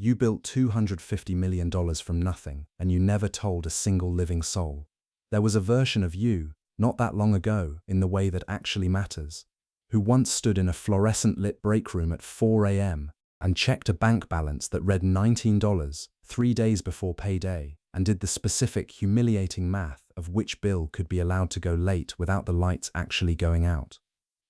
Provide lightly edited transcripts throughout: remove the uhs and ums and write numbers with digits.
You built $250 million from nothing, and you never told a single living soul. There was a version of you, not that long ago, in the way that actually matters, who once stood in a fluorescent-lit break room at 4 a.m. and checked a bank balance that read $19 3 days before payday, and did the specific, humiliating math of which bill could be allowed to go late without the lights actually going out.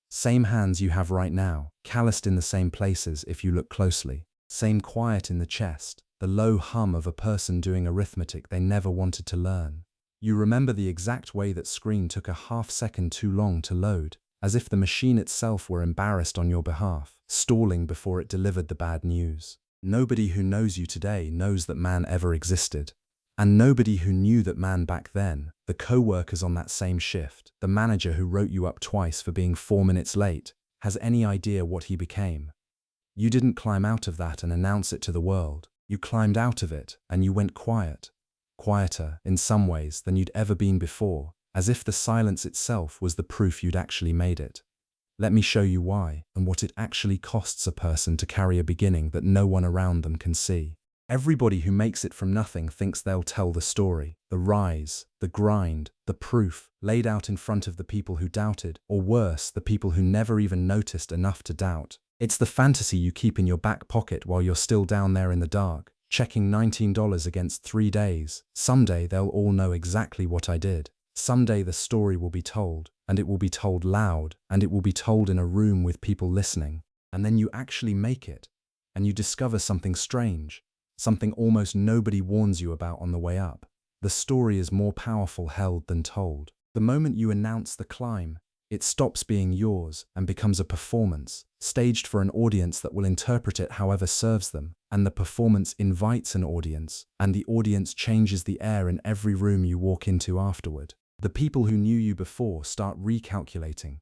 Same hands you have right now, calloused in the same places if you look closely. Same quiet in the chest, the low hum of a person doing arithmetic they never wanted to learn. You remember the exact way that screen took a half-second too long to load, as if the machine itself were embarrassed on your behalf, stalling before it delivered the bad news. Nobody who knows you today knows that man ever existed. And nobody who knew that man back then, the co-workers on that same shift, the manager who wrote you up twice for being 4 minutes late, has any idea what he became. You didn't climb out of that and announce it to the world. You climbed out of it and you went quiet. Quieter, in some ways, than you'd ever been before, as if the silence itself was the proof you'd actually made it. Let me show you why, and what it actually costs a person to carry a beginning that no one around them can see. Everybody who makes it from nothing thinks they'll tell the story, the rise, the grind, the proof, laid out in front of the people who doubted, or worse, the people who never even noticed enough to doubt. It's the fantasy you keep in your back pocket while you're still down there in the dark, checking $19 against 3 days. Someday they'll all know exactly what I did. Someday the story will be told, and it will be told loud, and it will be told in a room with people listening. And then you actually make it, and you discover something strange, something almost nobody warns you about on the way up. The story is more powerful held than told. The moment you announce the climb, it stops being yours and becomes a performance, staged for an audience that will interpret it however serves them, and the performance invites an audience, and the audience changes the air in every room you walk into afterward. The people who knew you before start recalculating.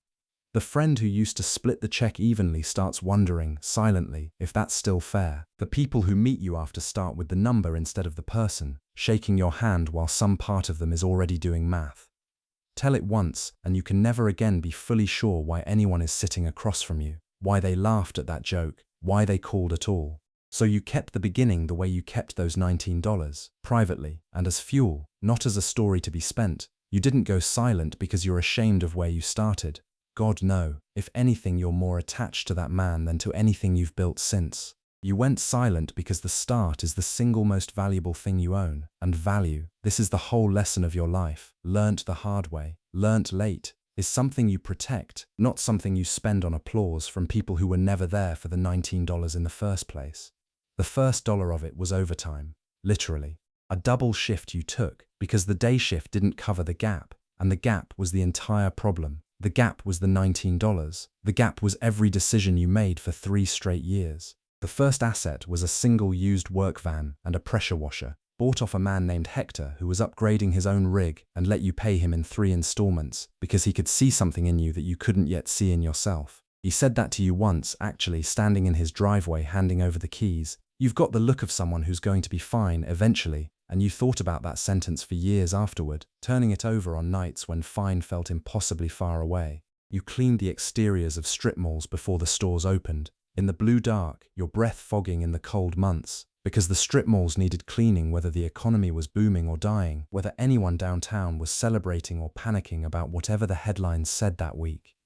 The friend who used to split the check evenly starts wondering, silently, if that's still fair. The people who meet you after start with the number instead of the person, shaking your hand while some part of them is already doing math. Tell it once, and you can never again be fully sure why anyone is sitting across from you, why they laughed at that joke, why they called at all. So you kept the beginning the way you kept those $19, privately, and as fuel, not as a story to be spent. You didn't go silent because you're ashamed of where you started. God, no. If anything, you're more attached to that man than to anything you've built since. You went silent because the start is the single most valuable thing you own, and value, this is the whole lesson of your life, learnt the hard way, learnt late, is something you protect, not something you spend on applause from people who were never there for the $19 in the first place. The first dollar of it was overtime, literally. A double shift you took, because the day shift didn't cover the gap, and the gap was the entire problem. The gap was the $19. The gap was every decision you made for 3 straight years. The first asset was a single used work van and a pressure washer, bought off a man named Hector who was upgrading his own rig and let you pay him in 3 installments because he could see something in you that you couldn't yet see in yourself. He said that to you once, actually, standing in his driveway handing over the keys. You've got the look of someone who's going to be fine eventually, and you thought about that sentence for years afterward, turning it over on nights when fine felt impossibly far away. You cleaned the exteriors of strip malls before the stores opened, in the blue dark, your breath fogging in the cold months, because the strip malls needed cleaning whether the economy was booming or dying, whether anyone downtown was celebrating or panicking about whatever the headlines said that week.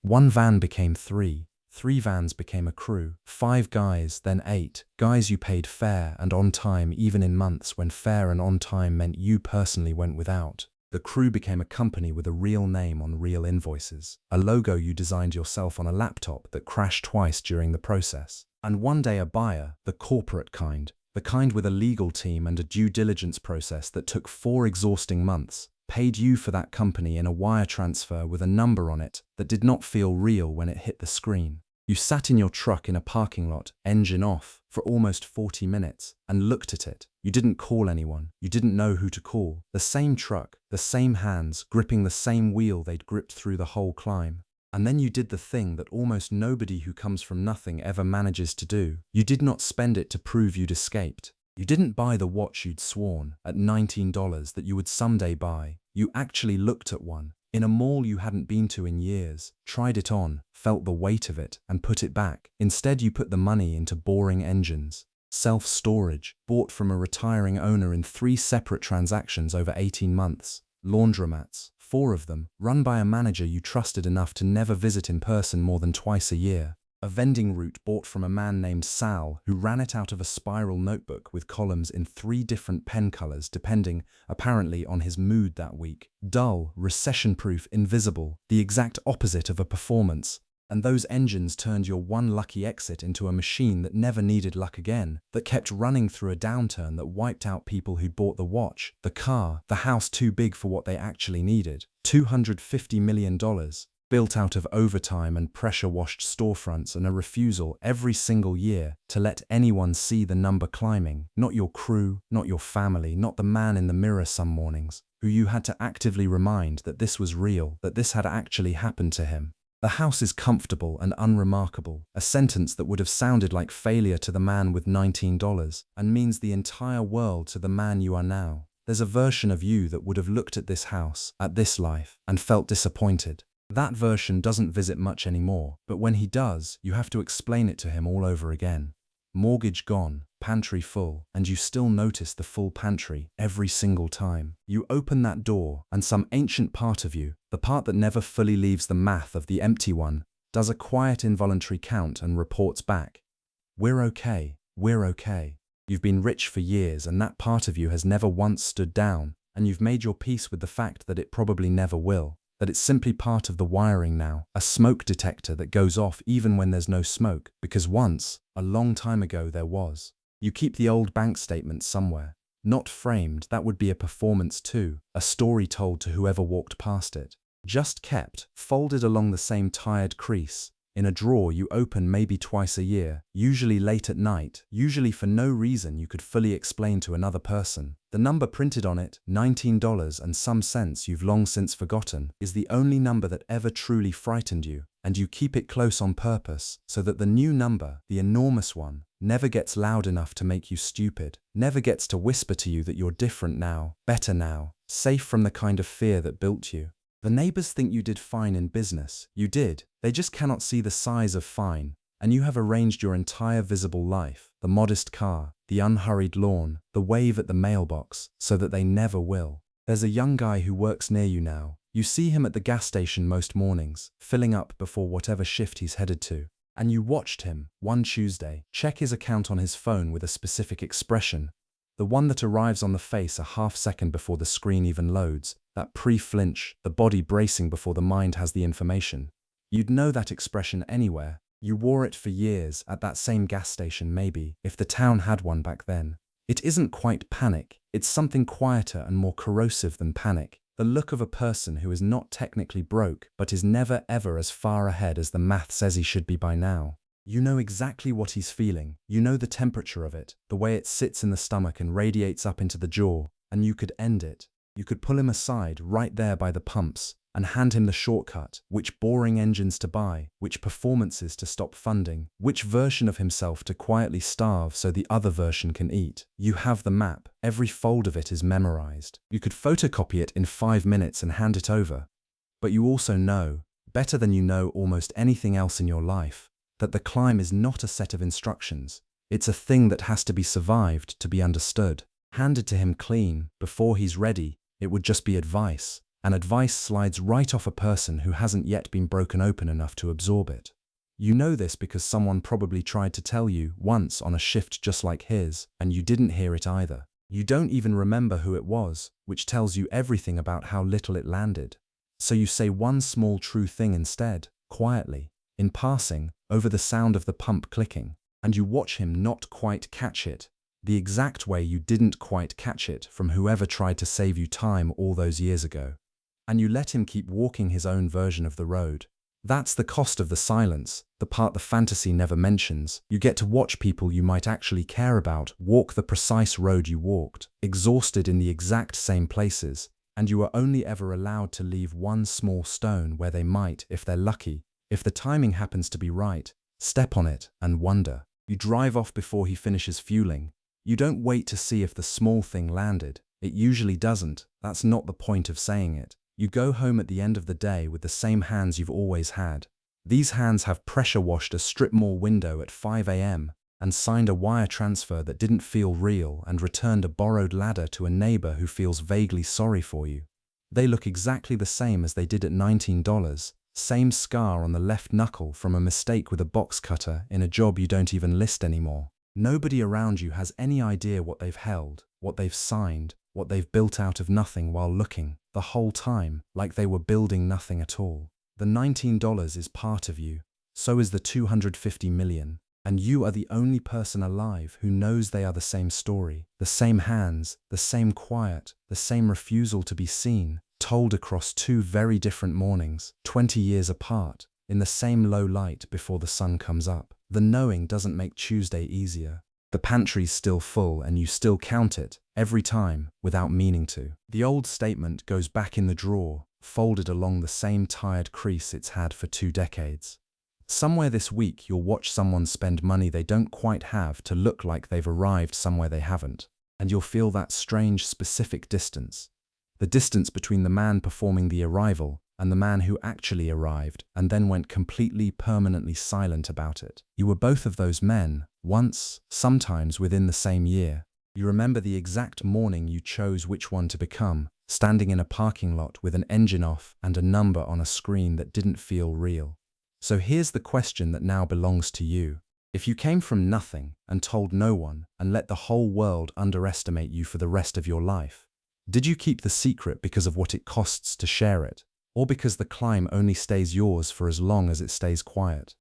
1 van became 3. 3 vans became a crew, 5 guys, then 8, guys you paid fair and on time even in months when fair and on time meant you personally went without. The crew became a company with a real name on real invoices, a logo you designed yourself on a laptop that crashed twice during the process. And one day a buyer, the corporate kind, the kind with a legal team and a due diligence process that took 4 exhausting months, paid you for that company in a wire transfer with a number on it that did not feel real when it hit the screen. You sat in your truck in a parking lot, engine off, for almost 40 minutes, and looked at it. You didn't call anyone. You didn't know who to call. The same truck, the same hands, gripping the same wheel they'd gripped through the whole climb. And then you did the thing that almost nobody who comes from nothing ever manages to do. You did not spend it to prove you'd escaped. You didn't buy the watch you'd sworn, at $19, that you would someday buy. You actually looked at one, in a mall you hadn't been to in years, tried it on, felt the weight of it, and put it back. Instead, you put the money into boring engines. Self-storage, bought from a retiring owner in 3 separate transactions over 18 months. Laundromats, 4 of them, run by a manager you trusted enough to never visit in person more than twice a year. A vending route bought from a man named Sal, who ran it out of a spiral notebook with columns in 3 different pen colors depending, apparently, on his mood that week. Dull, recession-proof, invisible, the exact opposite of a performance. And those engines turned your one lucky exit into a machine that never needed luck again, that kept running through a downturn that wiped out people who'd bought the watch, the car, the house too big for what they actually needed. $250 million, built out of overtime and pressure-washed storefronts and a refusal every single year to let anyone see the number climbing, not your crew, not your family, not the man in the mirror some mornings, who you had to actively remind that this was real, that this had actually happened to him. The house is comfortable and unremarkable, a sentence that would have sounded like failure to the man with $19 and means the entire world to the man you are now. There's a version of you that would have looked at this house, at this life, and felt disappointed. That version doesn't visit much anymore, but when he does, you have to explain it to him all over again. Mortgage gone, pantry full, and you still notice the full pantry every single time. You open that door, and some ancient part of you, the part that never fully leaves the math of the empty one, does a quiet involuntary count and reports back. We're okay, we're okay. You've been rich for years, and that part of you has never once stood down, and you've made your peace with the fact that it probably never will. That it's simply part of the wiring now, a smoke detector that goes off even when there's no smoke, because once, a long time ago, there was. You keep the old bank statement somewhere. Not framed, that would be a performance too, a story told to whoever walked past it. Just kept, folded along the same tired crease, in a drawer you open maybe twice a year, usually late at night, usually for no reason you could fully explain to another person. The number printed on it, $19 and some cents you've long since forgotten, is the only number that ever truly frightened you, and you keep it close on purpose so that the new number, the enormous one, never gets loud enough to make you stupid, never gets to whisper to you that you're different now, better now, safe from the kind of fear that built you. The neighbors think you did fine in business. You did. They just cannot see the size of fine. And you have arranged your entire visible life, the modest car, the unhurried lawn, the wave at the mailbox, so that they never will. There's a young guy who works near you now. You see him at the gas station most mornings, filling up before whatever shift he's headed to. And you watched him, one Tuesday, check his account on his phone with a specific expression. The one that arrives on the face a half-second before the screen even loads, that pre-flinch, the body bracing before the mind has the information. You'd know that expression anywhere. You wore it for years, at that same gas station maybe, if the town had one back then. It isn't quite panic, it's something quieter and more corrosive than panic. The look of a person who is not technically broke, but is never ever as far ahead as the math says he should be by now. You know exactly what he's feeling, you know the temperature of it, the way it sits in the stomach and radiates up into the jaw, and you could end it. You could pull him aside right there by the pumps and hand him the shortcut, which boring engines to buy, which performances to stop funding, which version of himself to quietly starve so the other version can eat. You have the map, every fold of it is memorized. You could photocopy it in 5 minutes and hand it over. But you also know, better than you know almost anything else in your life, that the climb is not a set of instructions. It's a thing that has to be survived to be understood. Handed to him clean, before he's ready, it would just be advice, and advice slides right off a person who hasn't yet been broken open enough to absorb it. You know this because someone probably tried to tell you once on a shift just like his, and you didn't hear it either. You don't even remember who it was, which tells you everything about how little it landed. So you say one small true thing instead, quietly, in passing, over the sound of the pump clicking, and you watch him not quite catch it, the exact way you didn't quite catch it from whoever tried to save you time all those years ago. And you let him keep walking his own version of the road. That's the cost of the silence, the part the fantasy never mentions. You get to watch people you might actually care about walk the precise road you walked, exhausted in the exact same places, and you are only ever allowed to leave one small stone where they might, if they're lucky, if the timing happens to be right, step on it and wonder. You drive off before he finishes fueling. You don't wait to see if the small thing landed. It usually doesn't. That's not the point of saying it. You go home at the end of the day with the same hands you've always had. These hands have pressure washed a strip mall window at 5 a.m. and signed a wire transfer that didn't feel real and returned a borrowed ladder to a neighbor who feels vaguely sorry for you. They look exactly the same as they did at $19, same scar on the left knuckle from a mistake with a box cutter in a job you don't even list anymore. Nobody around you has any idea what they've held, what they've signed, what they've built out of nothing while looking, the whole time, like they were building nothing at all. The $19 is part of you, so is the 250 million, and you are the only person alive who knows they are the same story, the same hands, the same quiet, the same refusal to be seen, told across two very different mornings, 20 years apart, in the same low light before the sun comes up. The knowing doesn't make Tuesday easier. The pantry's still full and you still count it, every time, without meaning to. The old statement goes back in the drawer, folded along the same tired crease it's had for 2 decades. Somewhere this week you'll watch someone spend money they don't quite have to look like they've arrived somewhere they haven't, and you'll feel that strange specific distance. The distance between the man performing the arrival and the man who actually arrived and then went completely permanently silent about it. You were both of those men, once, sometimes within the same year. You remember the exact morning you chose which one to become, standing in a parking lot with an engine off and a number on a screen that didn't feel real. So here's the question that now belongs to you. If you came from nothing and told no one and let the whole world underestimate you for the rest of your life, did you keep the secret because of what it costs to share it, or because the climb only stays yours for as long as it stays quiet?